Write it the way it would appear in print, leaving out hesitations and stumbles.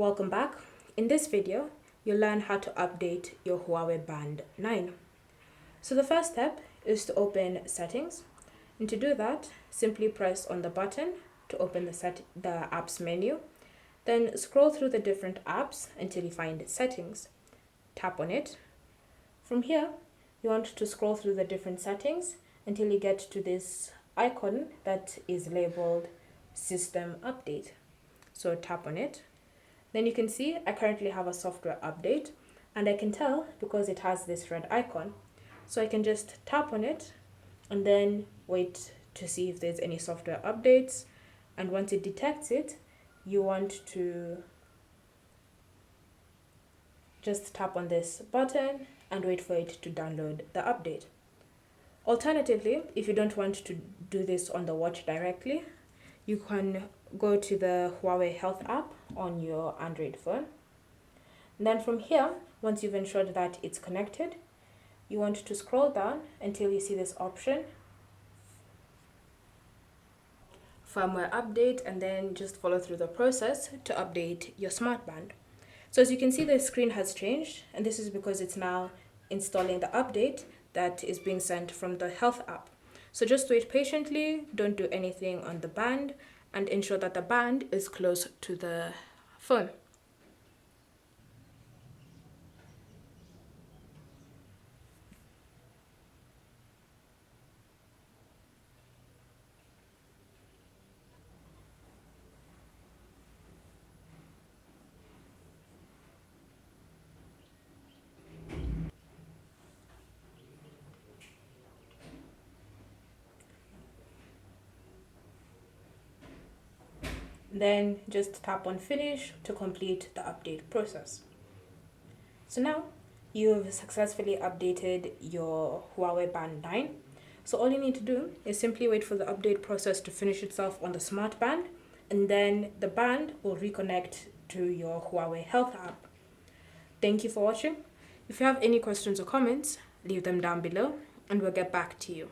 Welcome back. In this video, you'll learn how to update your Huawei Band 9. So the first step is to open Settings. And to do that, simply press on the button to open the apps menu. Then scroll through the different apps until you find Settings. Tap on it. From here, you want to scroll through the different settings until you get to this icon that is labeled System Update. So tap on it. Then you can see I currently have a software update, and I can tell because it has this red icon. So I can just tap on it and then wait to see if there's any software updates. And once it detects it, you want to just tap on this button and wait for it to download the update. Alternatively, if you don't want to do this on the watch directly, you can go to the Huawei Health app on your Android phone. And then from here, once you've ensured that it's connected, you want to scroll down until you see this option, Firmware Update, and then just follow through the process to update your smartband. So as you can see, the screen has changed, and this is because it's now installing the update that is being sent from the Health app. So just wait patiently, don't do anything on the band, and ensure that the band is close to the phone. Then just tap on Finish to complete the update process. So now you've successfully updated your Huawei Band 9. So all you need to do is simply wait for the update process to finish itself on the smart band, and then the band will reconnect to your Huawei Health app. Thank you for watching. If you have any questions or comments, leave them down below and we'll get back to you.